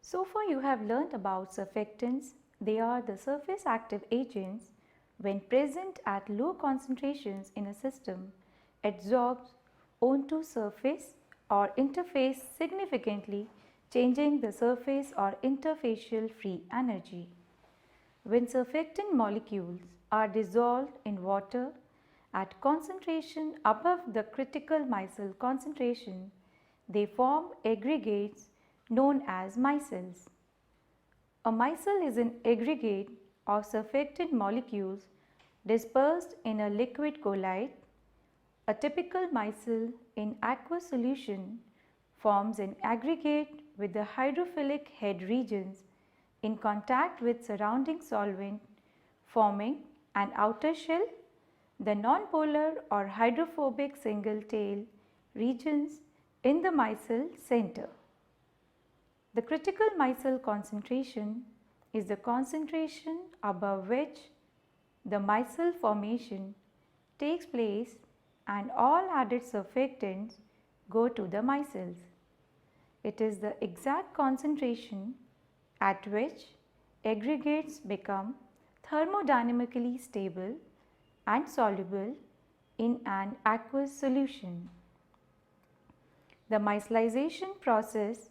So far you have learnt about surfactants. They are the surface active agents when present at low concentrations in a system adsorbs onto surface or interface significantly changing the surface or interfacial free energy. When surfactant molecules are dissolved in water at concentration above the critical micelle concentration, they form aggregates known as micelles. A micelle is an aggregate of surfactant molecules dispersed in a liquid colloid. A typical micelle in aqueous solution forms an aggregate with the hydrophilic head regions in contact with surrounding solvent, forming an outer shell, the nonpolar or hydrophobic single tail regions in the micelle center. The critical micelle concentration is the concentration above which the micelle formation takes place and all added surfactants go to the micelles. It is the exact concentration at which aggregates become thermodynamically stable and soluble in an aqueous solution. The micellization process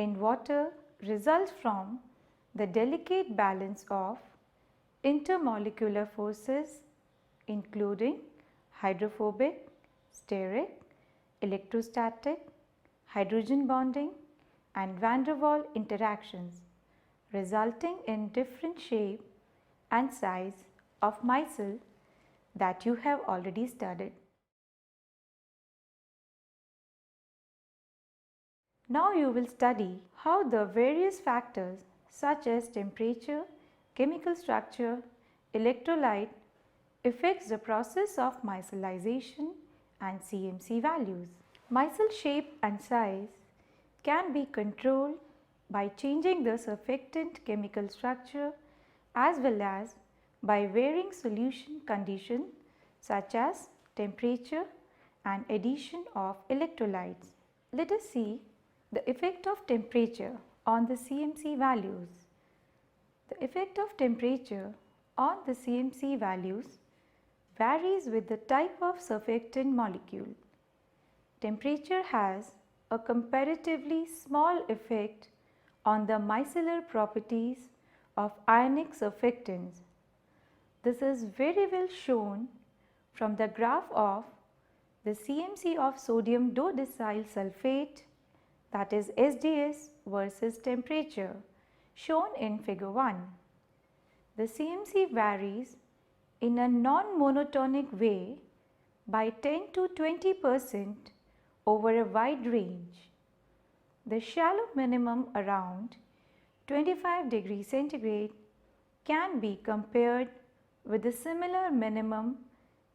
in water results from the delicate balance of intermolecular forces including hydrophobic, steric, electrostatic, hydrogen bonding and van der Waals interactions resulting in different shape and size of micelle that you have already studied. Now you will study how the various factors such as temperature, chemical structure, electrolyte affects the process of micellization and CMC values. Micelle shape and size can be controlled by changing the surfactant chemical structure as well as by varying solution conditions such as temperature and addition of electrolytes. Let us see the effect of temperature on the CMC values. The effect of temperature on the CMC values varies with the type of surfactant molecule. Temperature has a comparatively small effect on the micellar properties of ionic surfactants. This is very well shown from the graph of the CMC of sodium dodecyl sulfate, that is SDS versus temperature, shown in figure 1. The CMC varies in a non-monotonic way by 10 to 20% over a wide range. The shallow minimum around 25 degrees centigrade can be compared with the similar minimum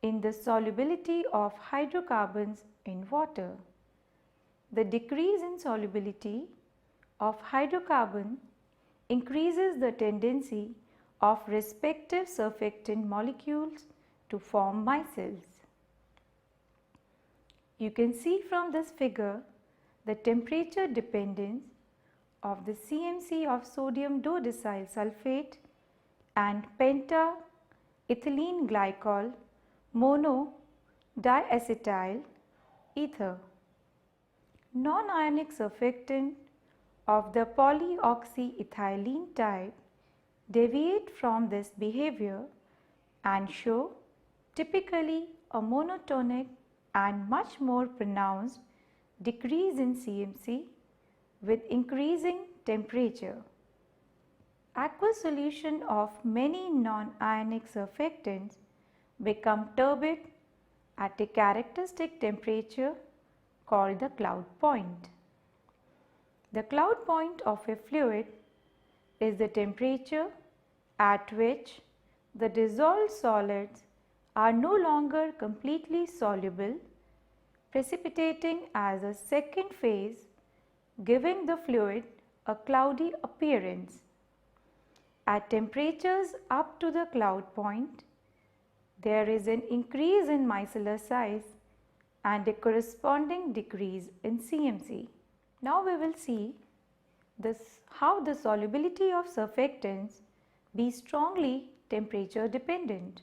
in the solubility of hydrocarbons in water. The decrease in solubility of hydrocarbon increases the tendency of respective surfactant molecules to form micelles. You can see from this figure the temperature dependence of the CMC of sodium dodecyl sulfate and penta-ethylene glycol mono diacetyl ether. Non-ionic surfactant of the polyoxyethylene type deviate from this behavior and show typically a monotonic and much more pronounced decrease in CMC with increasing temperature. Aqueous solution of many non-ionic surfactants become turbid at a characteristic temperature called the cloud point. The cloud point of a fluid is the temperature at which the dissolved solids are no longer completely soluble, precipitating as a second phase, giving the fluid a cloudy appearance. At temperatures up to the cloud point, there is an increase in micellar size and a corresponding decrease in CMC. Now we will see how the solubility of surfactants be strongly temperature dependent.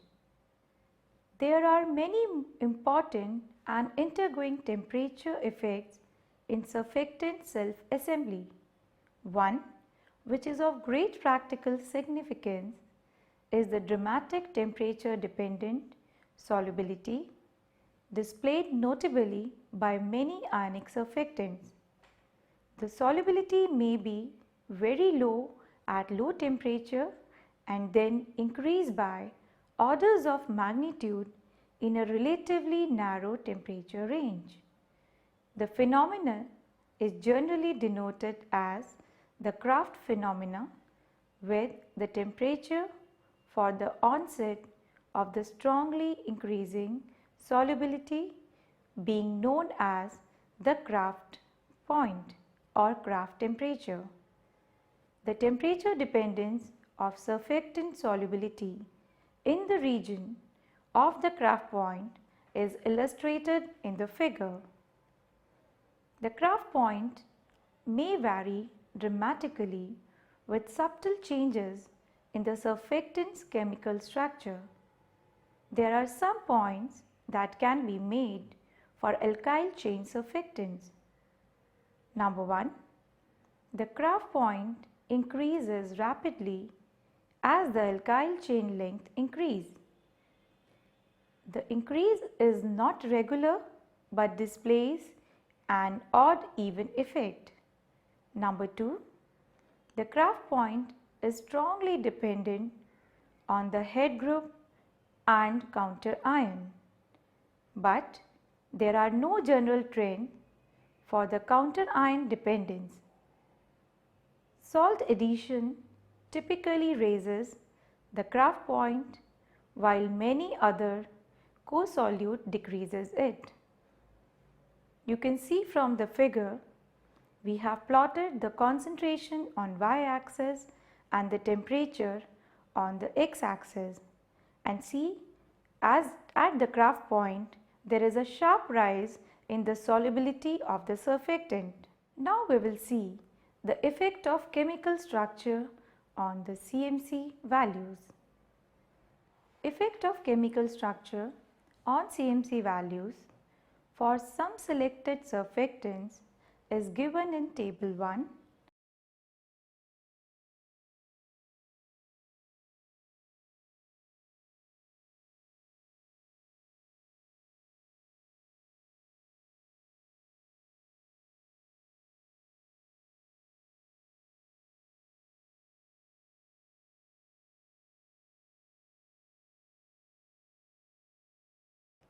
There are many important and intergoing temperature effects in surfactant self-assembly. One, which is of great practical significance, is the dramatic temperature dependent solubility displayed notably by many ionic surfactants. The solubility may be very low at low temperature and then increase by orders of magnitude in a relatively narrow temperature range. The phenomenon is generally denoted as the Kraft phenomena, with the temperature for the onset of the strongly increasing solubility being known as the Kraft point or Kraft temperature. The temperature dependence of surfactant solubility in the region of the Kraft point is illustrated in the figure. The Kraft point may vary dramatically with subtle changes in the surfactant's chemical structure. There are some points that can be made for alkyl chain surfactants. Number 1. The Kraft point increases rapidly as the alkyl chain length increases. The increase is not regular but displays an odd even effect. Number 2. The Kraft point is strongly dependent on the head group and counter ion, but there are no general trend for the counter ion dependence. Salt addition typically raises the Kraft point while many other co-solute decreases it. You can see from the figure we have plotted the concentration on y-axis and the temperature on the x-axis, and see as at the Kraft point there is a sharp rise in the solubility of the surfactant. Now we will see the effect of chemical structure on the CMC values. Effect of chemical structure on CMC values for some selected surfactants is given in table 1.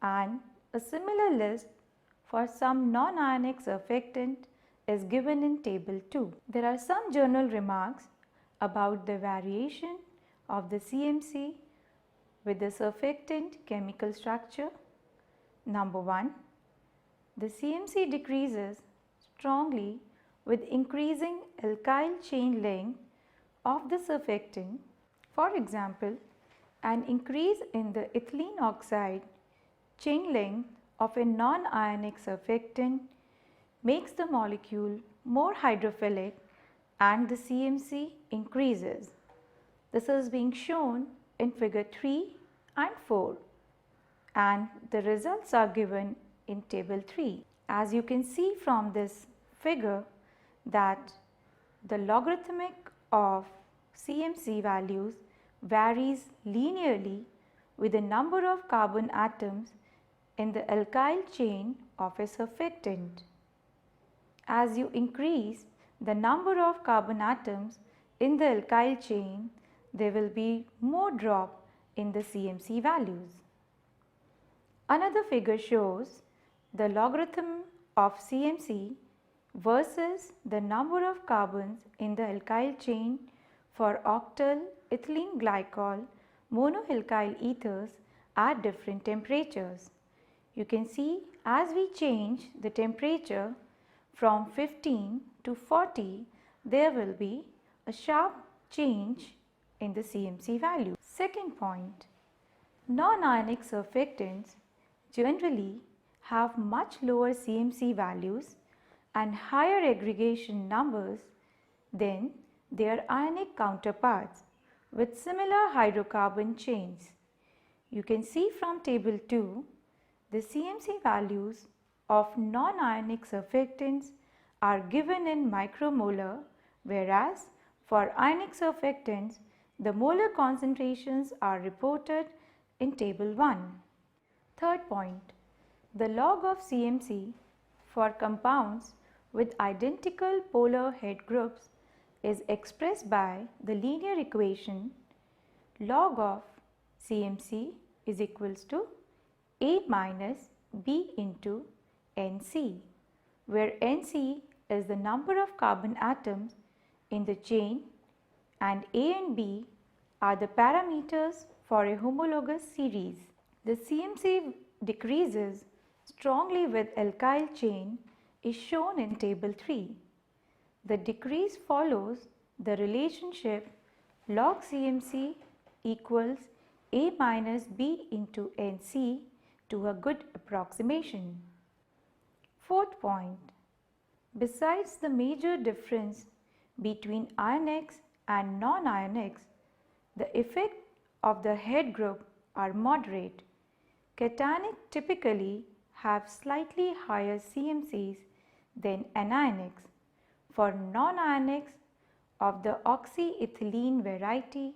And a similar list for some non-ionic surfactant is given in table 2. There are some journal remarks about the variation of the CMC with the surfactant chemical structure. Number 1. The CMC decreases strongly with increasing alkyl chain length of the surfactant. For example, an increase in the ethylene oxide chain length of a non-ionic surfactant makes the molecule more hydrophilic and the CMC increases. This is being shown in figure 3 and 4, and the results are given in table 3. As you can see from this figure that the logarithmic of CMC values varies linearly with the number of carbon atoms in the alkyl chain of a surfactant. As you increase the number of carbon atoms in the alkyl chain, there will be more drop in the CMC values. Another figure shows the logarithm of CMC versus the number of carbons in the alkyl chain for octyl ethylene glycol monoalkyl ethers at different temperatures. You can see as we change the temperature from 15 to 40, there will be a sharp change in the CMC value. Second point, non-ionic surfactants generally have much lower CMC values and higher aggregation numbers Then their ionic counterparts with similar hydrocarbon chains. You can see from table 2 the CMC values of non-ionic surfactants are given in micromolar, whereas for ionic surfactants the molar concentrations are reported in table 1. Third point, the log of CMC for compounds with identical polar head groups is expressed by the linear equation log of CMC is equals to A minus B into Nc, where Nc is the number of carbon atoms in the chain and A and B are the parameters for a homologous series. The CMC decreases strongly with alkyl chain is shown in table 3. The decrease follows the relationship log CMC equals A minus B into Nc to a good approximation. Fourth point, besides the major difference between ionics and non-ionics, the effect of the head group are moderate. Cationic typically have slightly higher CMCs than anionics. For non-ionics of the oxyethylene variety,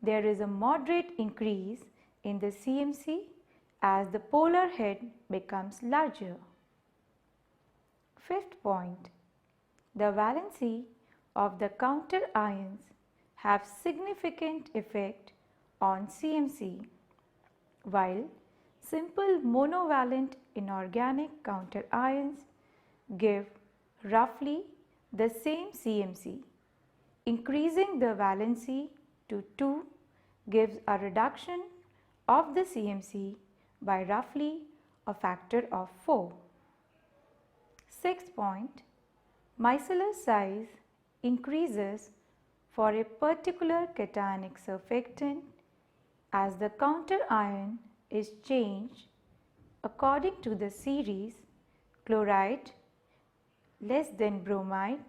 there is a moderate increase in the CMC as the polar head becomes larger. Fifth point, the valency of the counter ions have significant effect on CMC, while simple monovalent inorganic counter ions give roughly the same CMC. Increasing the valency to 2 gives a reduction of the CMC by roughly a factor of 4. Sixth point, micellar size increases for a particular cationic surfactant as the counter ion is changed according to the series chloride less than bromide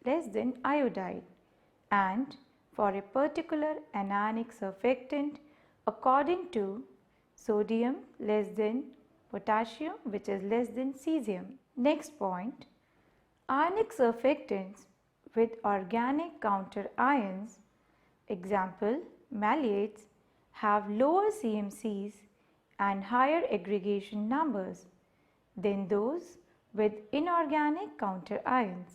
less than iodide, and for a particular anionic surfactant according to sodium less than potassium, which is less than cesium. Next point, ionic surfactants with organic counter ions, example mallates, have lower CMCs and higher aggregation numbers than those with inorganic counter ions.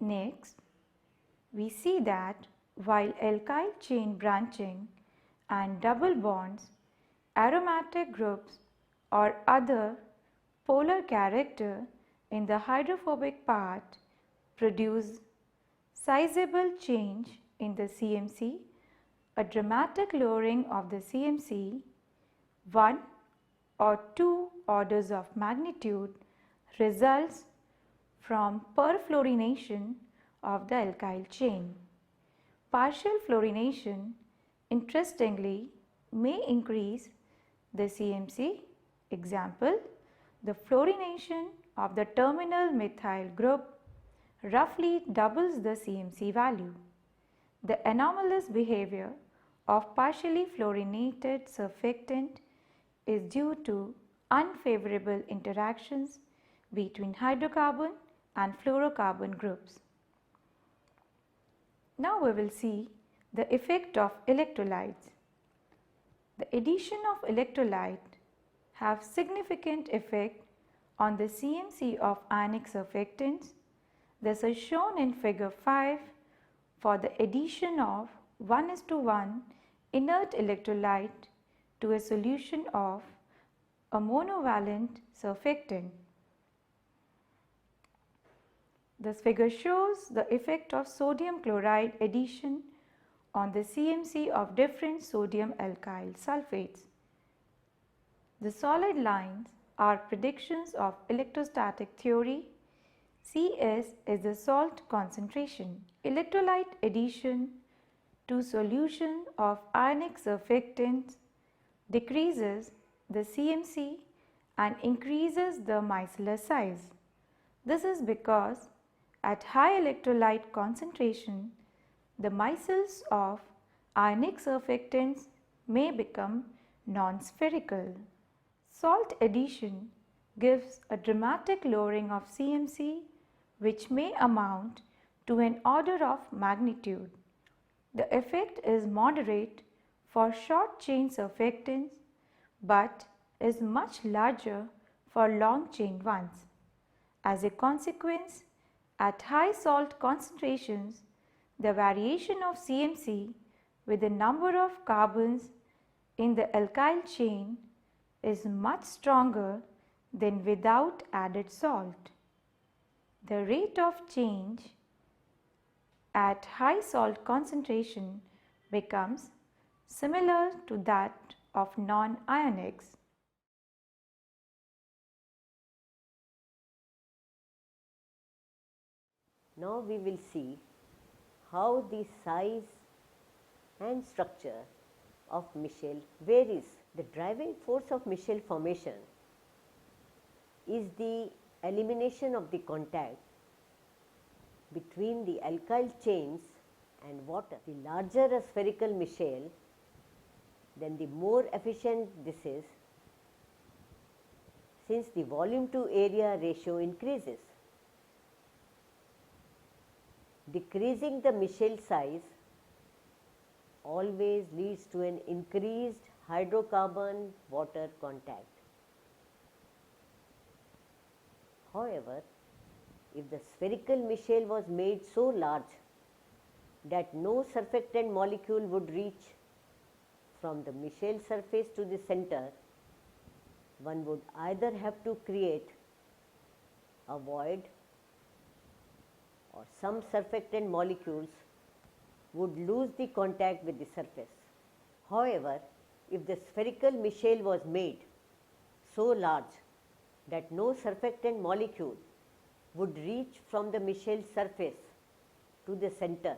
Next, we see that while alkyl chain branching and double bonds, aromatic groups or other polar character in the hydrophobic part produce sizable change in the CMC, a dramatic lowering of the CMC 1 or 2 orders of magnitude results from perfluorination of the alkyl chain. Partial fluorination, interestingly, may increase the CMC. Example, the fluorination of the terminal methyl group roughly doubles the CMC value. The anomalous behavior of partially fluorinated surfactant is due to unfavorable interactions between hydrocarbon and fluorocarbon groups. Now we will see the effect of electrolytes. The addition of electrolyte have significant effect on the CMC of ionic surfactants. This is shown in figure 5 for the addition of 1:1 inert electrolyte to a solution of a monovalent surfactant. This figure shows the effect of sodium chloride addition on the CMC of different sodium alkyl sulfates. The solid lines are predictions of electrostatic theory. Cs is the salt concentration. Electrolyte addition to solution of ionic surfactants decreases the CMC and increases the micellar size. This is because At high electrolyte concentration, the micelles of ionic surfactants may become non-spherical. Salt addition gives a dramatic lowering of CMC, which may amount to an order of magnitude. The effect is moderate for short chain surfactants but is much larger for long chain ones. As a consequence, at high salt concentrations, the variation of CMC with the number of carbons in the alkyl chain is much stronger than without added salt. The rate of change at high salt concentration becomes similar to that of non-ionics. Now we will see how the size and structure of Micelle varies. The driving force of Micelle formation is the elimination of the contact between the alkyl chains and water. The larger a spherical Micelle, then the more efficient this is, since the volume to area ratio increases. Decreasing the Micelle size always leads to an increased hydrocarbon water contact. However, if the spherical Micelle was made so large that no surfactant molecule would reach from the Micelle surface to the center, one would either have to create a void or some surfactant molecules would lose the contact with the surface. However, if the spherical Micelle was made so large that no surfactant molecule would reach from the Micelle surface to the center,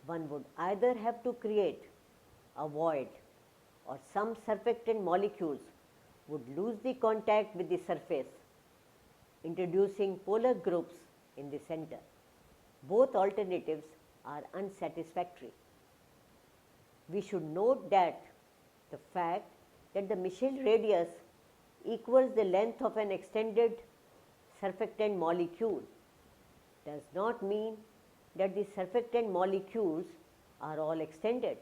one would either have to create a void or some surfactant molecules would lose the contact with the surface, introducing polar groups in the center. Both alternatives are unsatisfactory. We should note that the fact that the Micelle radius equals the length of an extended surfactant molecule does not mean that the surfactant molecules are all extended.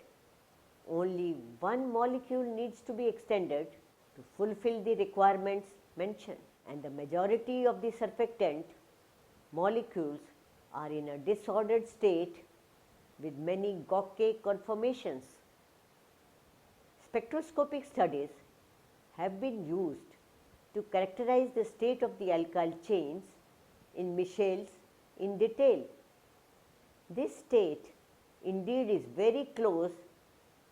Only one molecule needs to be extended to fulfill the requirements mentioned, and the majority of the surfactant molecules are in a disordered state with many Gauquet conformations. Spectroscopic studies have been used to characterize the state of the alkyl chains in Micelles in detail. This state indeed is very close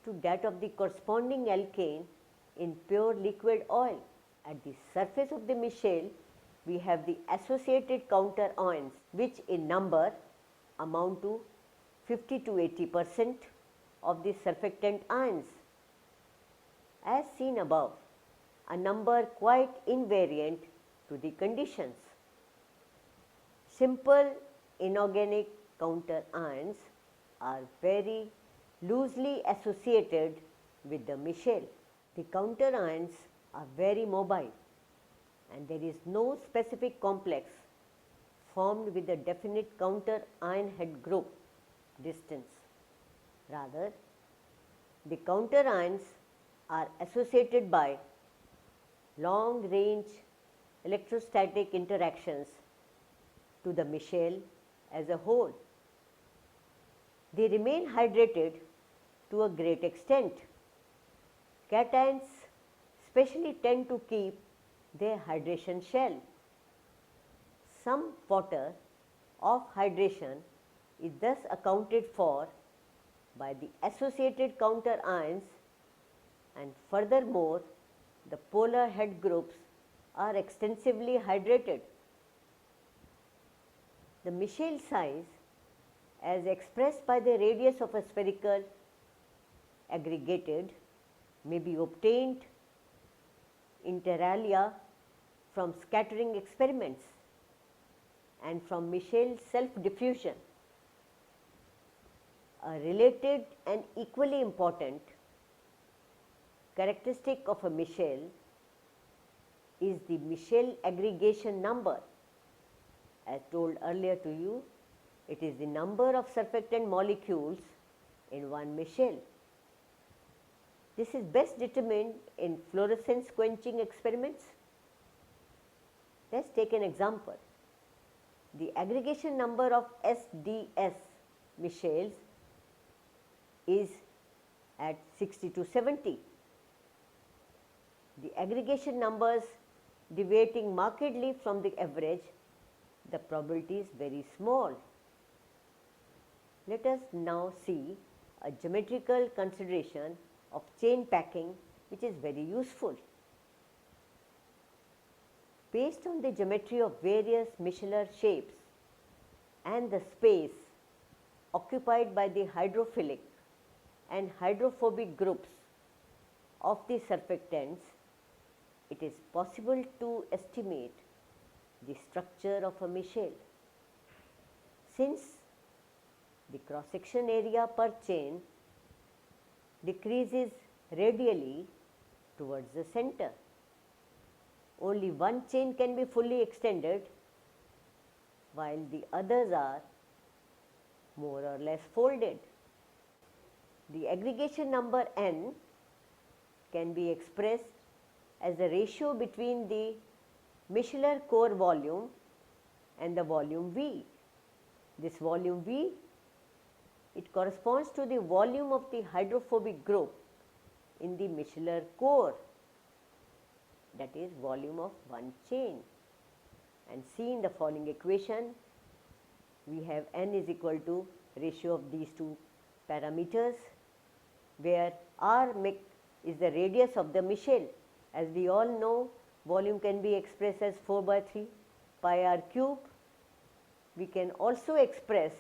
to that of the corresponding alkane in pure liquid oil. At the surface of the Micelle, we have the associated counter ions, which in number amount to 50 to 80% of the surfactant ions. As seen above, a number quite invariant to the conditions. Simple inorganic counter ions are very loosely associated with the Micelle. The counter ions are very mobile and there is no specific complex formed with a definite counter ion head group distance. Rather, the counter ions are associated by long range electrostatic interactions to the Micelle as a whole. They remain hydrated to a great extent. Cations especially tend to keep their hydration shell. Some water of hydration is thus accounted for by the associated counter ions, and furthermore the polar head groups are extensively hydrated. The Micelle size as expressed by the radius of a spherical aggregated may be obtained inter alia from scattering experiments. and from Micelles self-diffusion. A related and equally important characteristic of a Micelle is the Micelle aggregation number. As told earlier to you, it is the number of surfactant molecules in one Micelle. This is best determined in fluorescence quenching experiments. Let us take an example. The aggregation number of SDS Micelles is at 60 to 70. The aggregation numbers deviating markedly from the average, the probability is very small. Let us now see a geometrical consideration of chain packing, which is very useful. Based on the geometry of various Micelles shapes and the space occupied by the hydrophilic and hydrophobic groups of the surfactants, it is possible to estimate the structure of a Micelle. Since the cross-section area per chain decreases radially towards the center, only one chain can be fully extended while the others are more or less folded. The aggregation number n can be expressed as the ratio between the Micelles core volume and the volume V. This volume V, it corresponds to the volume of the hydrophobic group in the Micelles core, that is volume of one chain. And see in the following equation, we have n is equal to ratio of these two parameters, where r mic is the radius of the Micelle. As we all know, volume can be expressed as 4 by 3 pi r cube. We can also express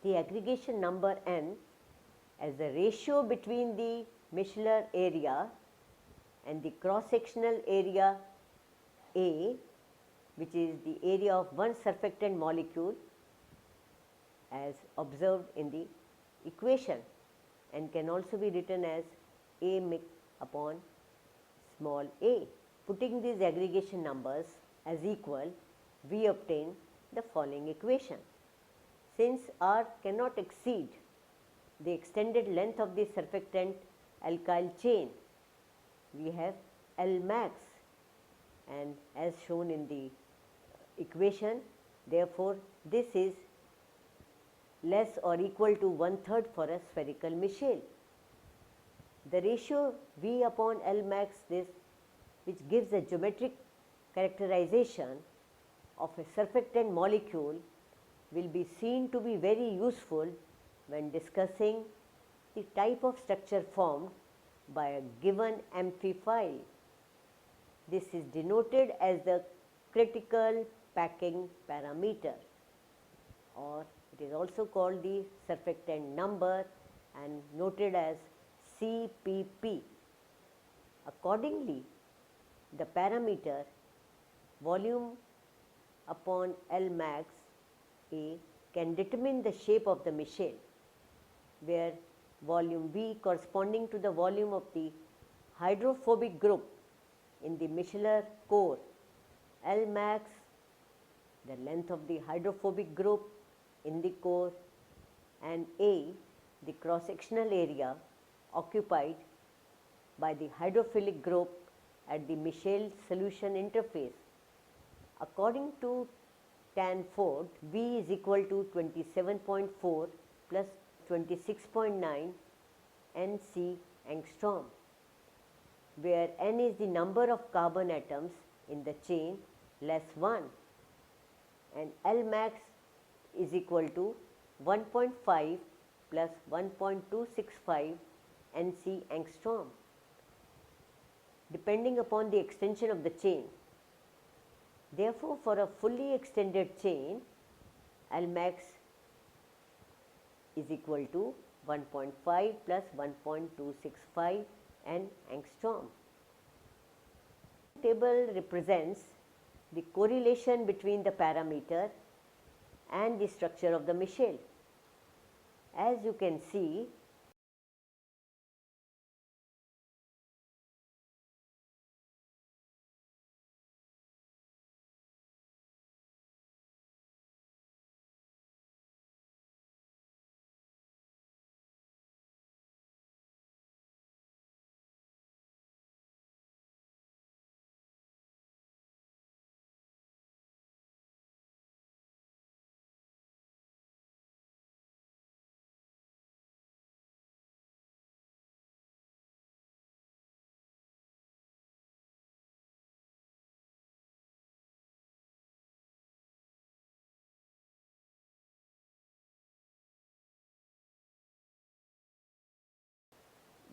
the aggregation number n as the ratio between the Micelles area and the cross-sectional area A, which is the area of one surfactant molecule as observed in the equation, and can also be written as A mic upon small a. Putting these aggregation numbers as equal, we obtain the following equation. Since R cannot exceed the extended length of the surfactant alkyl chain, we have L max, and as shown in the equation, therefore, this is less or equal to 1/3 for a spherical Micelle. The ratio V upon L max, this which gives a geometric characterization of a surfactant molecule, will be seen to be very useful when discussing the type of structure formed by a given amphiphile. This is denoted as the critical packing parameter, or it is also called the surfactant number and noted as CPP. Accordingly, the parameter volume upon L max A can determine the shape of the Micelle, where volume V corresponding to the volume of the hydrophobic group in the Micelles core, L max the length of the hydrophobic group in the core, and A the cross-sectional area occupied by the hydrophilic group at the Micelles solution interface. According to Tanford, V is equal to 27.4 plus 26.9 Nc angstrom, where N is the number of carbon atoms in the chain less 1 and L max is equal to 1.5 plus 1.265 Nc angstrom, depending upon the extension of the chain. Therefore, for a fully extended chain, L max is equal to 1.5 plus 1.265 N angstrom. Table represents the correlation between the parameter and the structure of the Micelle. As you can see,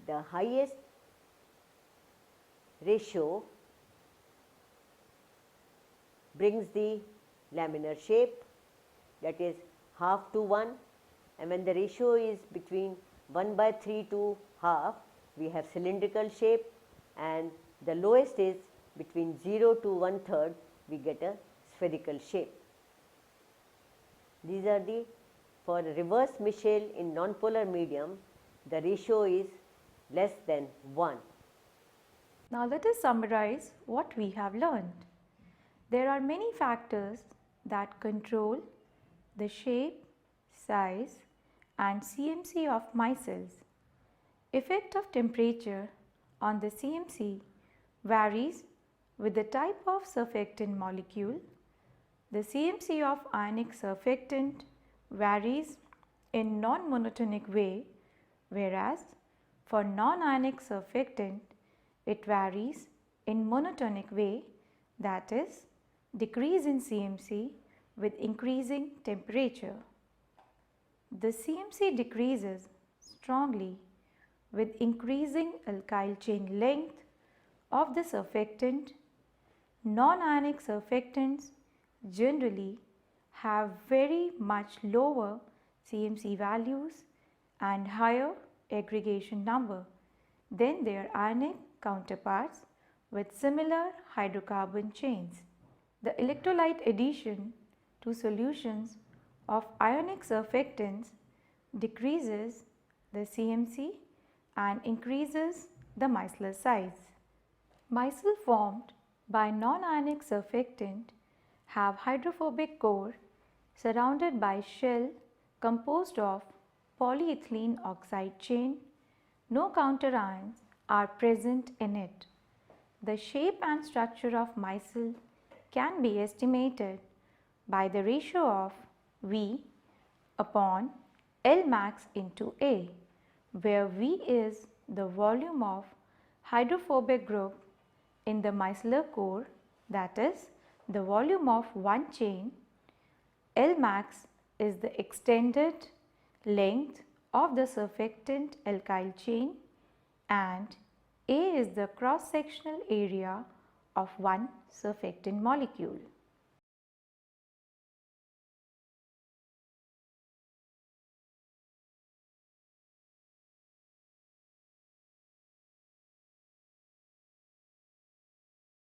the highest ratio brings the laminar shape, that is half to 1, and when the ratio is between 1/3 to half, we have cylindrical shape, and the lowest is between 0 to 1/3, we get a spherical shape. These are the, for reverse Micelle in nonpolar medium, the ratio is less than 1. Now let us summarize what we have learned. There are many factors that control the shape, size and CMC of micelles. Effect of temperature on the CMC varies with the type of surfactant molecule. The CMC of ionic surfactant varies in non-monotonic way, whereas for non-ionic surfactant it varies in monotonic way, that is, decrease in CMC with increasing temperature. The CMC decreases strongly with increasing alkyl chain length of the surfactant. Non-ionic surfactants generally have very much lower CMC values and higher aggregation number than their ionic counterparts with similar hydrocarbon chains. The electrolyte addition to solutions of ionic surfactants decreases the CMC and increases the micellar size. Micelle formed by non-ionic surfactant have hydrophobic core surrounded by shell composed of polyethylene oxide chain. No counterions are present in it. The shape and structure of micelle can be estimated by the ratio of V upon L max into A, where V is the volume of hydrophobic group in the micellar core, that is, the volume of one chain. L max is the extended length of the surfactant alkyl chain, and A is the cross-sectional area of one surfactant molecule.